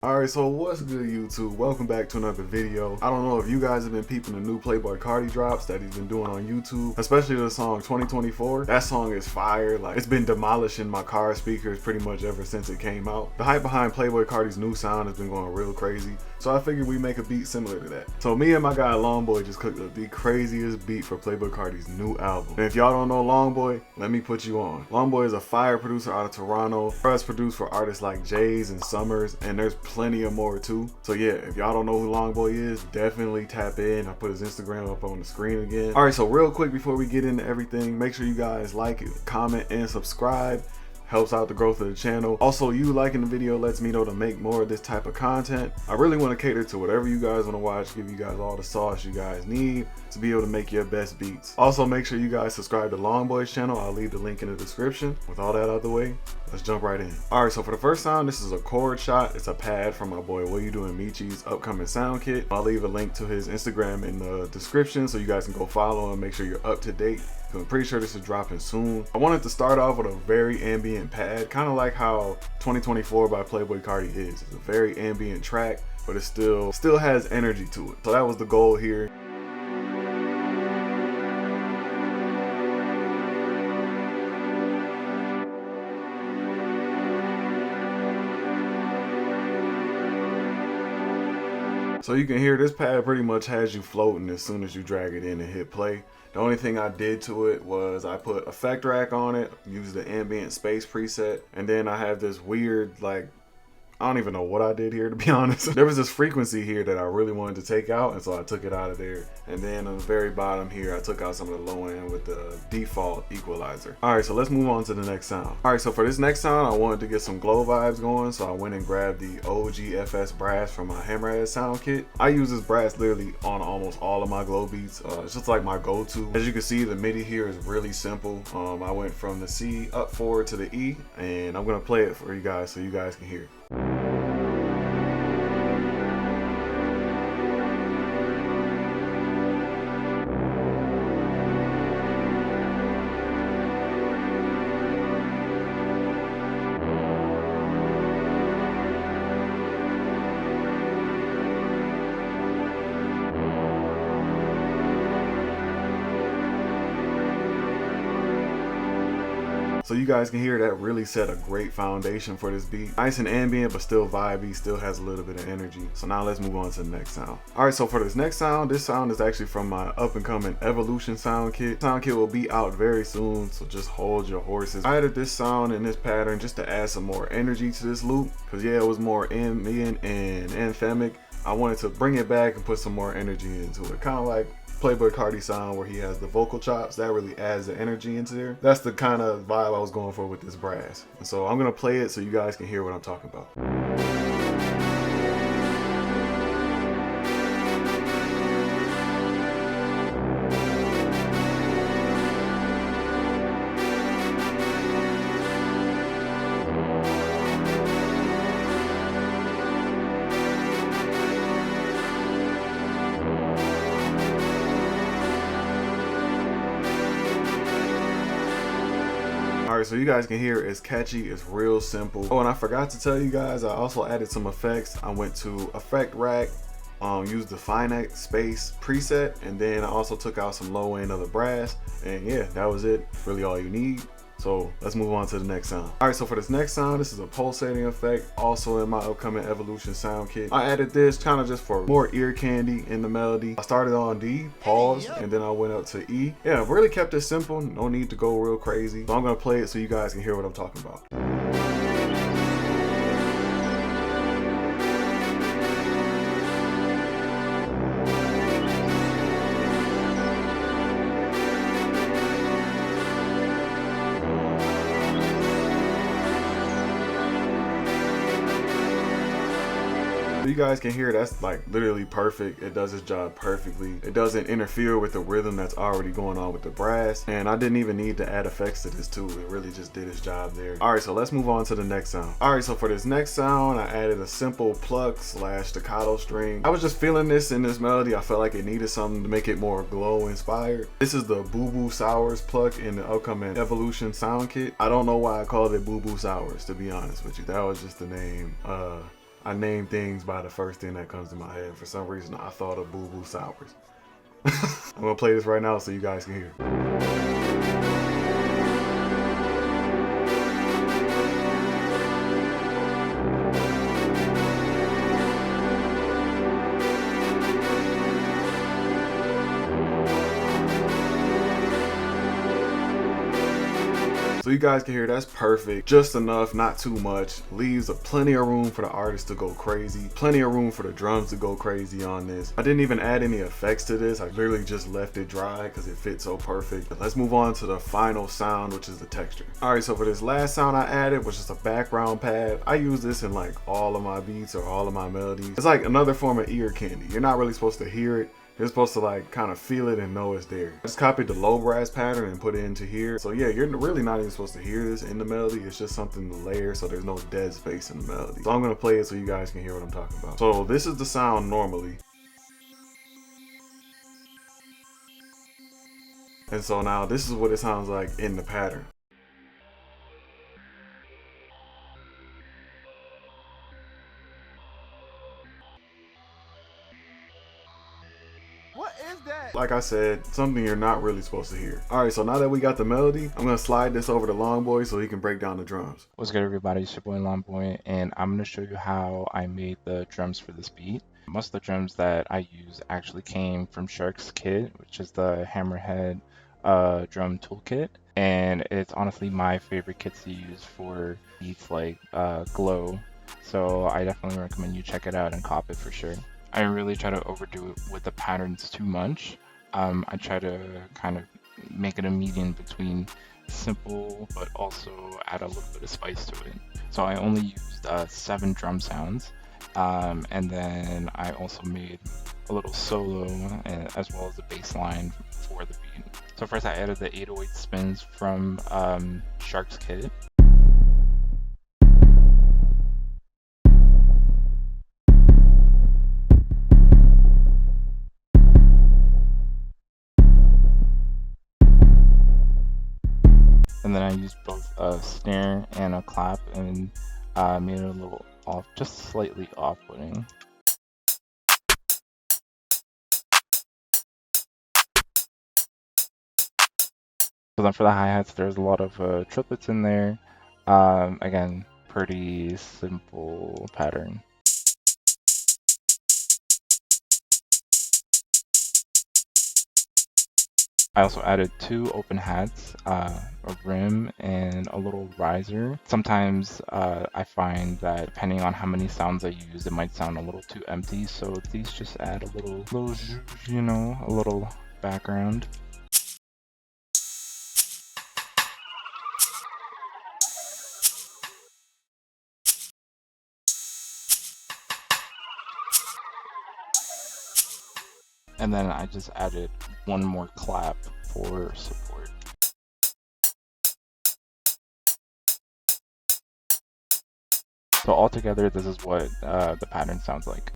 Alright, so what's good YouTube? Welcome back to another video. I don't know if you guys have been peeping the new Playboi Carti drops that he's been doing on YouTube, especially the song 2024. That song is fire. Like, it's been demolishing my car speakers pretty much ever since it came out. The hype behind Playboi Carti's new sound has been going real crazy, so I figured we make a beat similar to that. So me and my guy Longboy just cooked up the craziest beat for Playboi Carti's new album. And if y'all don't know Longboy, let me put you on. Longboy is a fire producer out of Toronto. He has produced for artists like Jays and Summers, and there's plenty of more too. So yeah, if y'all don't know who Longboy is, definitely tap in. I put his Instagram up on the screen again. All right, so real quick before we get into everything, make sure you guys like, comment, and subscribe. Helps out the growth of the channel. Also, you liking the video lets me know to make more of this type of content. I really want to cater to whatever you guys want to watch, give you guys all the sauce you guys need to be able to make your best beats. Also, make sure you guys subscribe to Longboy's channel. I'll leave the link in the description. With all that out of the way, let's jump right in. All right, so for the first sound, this is a chord shot. It's a pad from my boy What You Doing Michi's upcoming sound kit. I'll leave a link to his Instagram in the description so you guys can go follow and make sure you're up to date. I'm pretty sure this is dropping soon. I wanted to start off with a very ambient pad, kind of like how 2024 by Playboi Carti is. It's a very ambient track, but it still has energy to it. So that was the goal here. So you can hear this pad pretty much has you floating as soon as you drag it in and hit play. The only thing I did to it was I put effect rack on it, used the ambient space preset, and then I have this weird, like, I don't even know what I did here, to be honest. There was this frequency here that I really wanted to take out, and so I took it out of there. And then on the very bottom here, I took out some of the low end with the default equalizer. All right, so let's move on to the next sound. All right, so for this next sound, I wanted to get some glow vibes going, so I went and grabbed the OG FS brass from my Hammerhead sound kit. I use this brass literally on almost all of my glow beats. It's just like my go-to. As you can see, the MIDI here is really simple. I went from the C up 4 to the E, and I'm gonna play it for you guys so you guys can hear it. So you guys can hear that really set a great foundation for this beat. Nice and ambient, but still vibey, still has a little bit of energy. So now let's move on to the next sound. All right, so for this next sound, this sound is actually from my up and coming Evolution sound kit. Sound kit will be out very soon, so just hold your horses. I added this sound and this pattern just to add some more energy to this loop, because yeah, it was more ambient and anthemic. I wanted to bring it back and put some more energy into it, kind of like Playboi Carti sound where he has the vocal chops. That really adds the energy into there. That's the kind of vibe I was going for with this brass. And so I'm gonna play it so you guys can hear what I'm talking about. Alright, so you guys can hear it's catchy, it's real simple. Oh, and I forgot to tell you guys, I also added some effects. I went to effect rack, used the finite space preset, and then I also took out some low end of the brass, and yeah, that was it. Really all you need. So let's move on to the next sound. All right, so for this next sound, this is a pulsating effect, also in my upcoming Evolution sound kit. I added this kind of just for more ear candy in the melody. I started on D, paused, and then I went up to E. Yeah, I've really kept it simple, no need to go real crazy. So I'm gonna play it so you guys can hear what I'm talking about. You guys can hear that's like literally perfect. It does its job perfectly. It doesn't interfere with the rhythm that's already going on with the brass, and I didn't even need to add effects to this too. It really just did its job there. All right, so let's move on to the next sound. All right, so for this next sound, I added a simple pluck / staccato string. I was just feeling this in this melody. I felt like it needed something to make it more glow inspired. This is the Boo Boo Sours pluck in the upcoming Evolution sound kit. I don't know why I called it Boo Boo Sours, to be honest with you. That was just the name. I name things by the first thing that comes to my head. For some reason, I thought of Boo Boo Sours. I'm gonna play this right now so you guys can hear. So you guys can hear that's perfect, just enough, not too much. Leaves plenty of room for the artist to go crazy, plenty of room for the drums to go crazy on this. I didn't even add any effects to this. I literally just left it dry because it fits so perfect. But let's move on to the final sound, which is the texture. All right, so for this last sound I added, which is a background pad, I use this in like all of my beats or all of my melodies. It's like another form of ear candy. You're not really supposed to hear it. You're supposed to like kind of feel it and know it's there. I just copied the low brass pattern and put it into here. So yeah, you're really not even supposed to hear this in the melody. It's just something to layer so there's no dead space in the melody. So I'm gonna play it so you guys can hear what I'm talking about. So this is the sound normally. And so now this is what it sounds like in the pattern. What is that? Like I said, something you're not really supposed to hear. All right, so now that we got the melody, I'm gonna slide this over to Longboy so he can break down the drums. What's good, everybody? It's your boy Longboy, and I'm gonna show you how I made the drums for this beat. Most of the drums that I use actually came from Shark's kit, which is the Hammerhead drum toolkit, and it's honestly my favorite kit to use for beats like Glow. So I definitely recommend you check it out and cop it for sure. I really try to overdo it with the patterns too much. I try to kind of make it a median between simple but also add a little bit of spice to it. So I only used 7 drum sounds, and then I also made a little solo as well as the bass line for the beat. So first I added the 808 spins from Shark's kit. And then I used both a snare and a clap and made it a little off, just slightly off-putting. So then for the hi-hats, there's a lot of triplets in there. Again, pretty simple pattern. I also added 2 open hats, a rim, and a little riser. Sometimes I find that depending on how many sounds I use, it might sound a little too empty, so these just add a little you know, a little background. And then I just added 1 more clap for support. So altogether, this is what the pattern sounds like.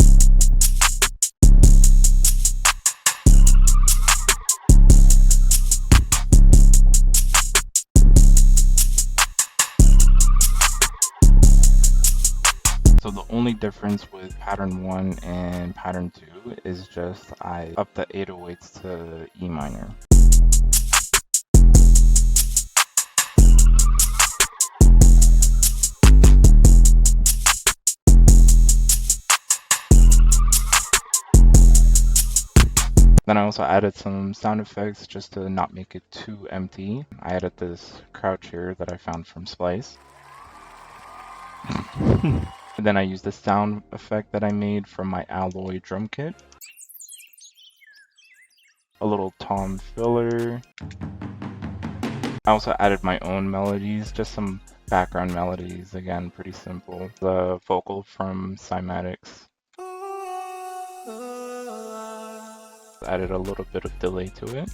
So the only difference with pattern 1 and pattern 2 is just I upped the 808s to E minor. Then I also added some sound effects just to not make it too empty. I added this crouch here that I found from Splice. And then I used the sound effect that I made from my alloy drum kit. A little tom filler. I also added my own melodies, just some background melodies, again, pretty simple. The vocal from Cymatics. Added a little bit of delay to it.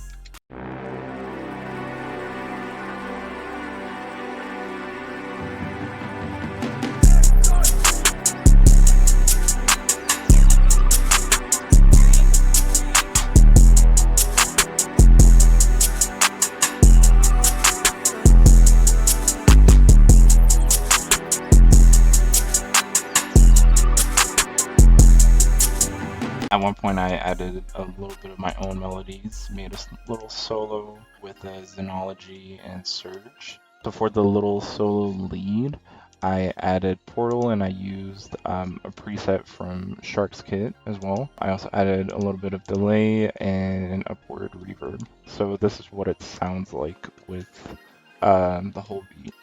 At one point I added a little bit of my own melodies, made a little solo with Xenology and Surge. So for the little solo lead, I added Portal and I used a preset from Shark's Kit as well. I also added a little bit of delay and an upward reverb. So this is what it sounds like with the whole beat.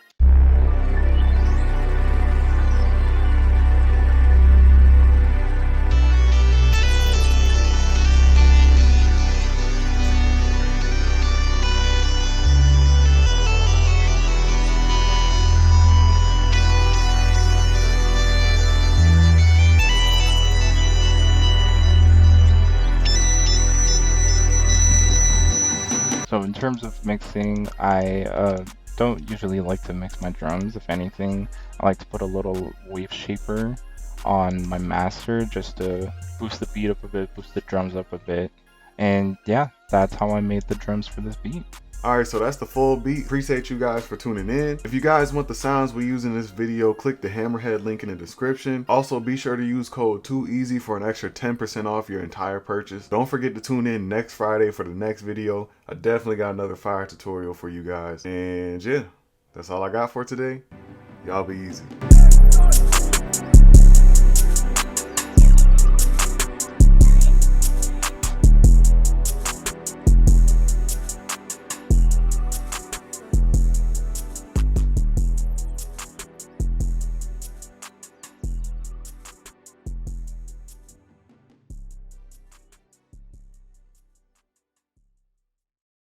So in terms of mixing, I don't usually like to mix my drums. If anything, I like to put a little wave shaper on my master just to boost the beat up a bit, boost the drums up a bit. And yeah, that's how I made the drums for this beat. Alright, so that's the full beat. Appreciate you guys for tuning in. If you guys want the sounds we use in this video, click the Hammerhead link in the description. Also, be sure to use code 2EASY for an extra 10% off your entire purchase. Don't forget to tune in next Friday for the next video. I definitely got another fire tutorial for you guys. And yeah, that's all I got for today. Y'all be easy.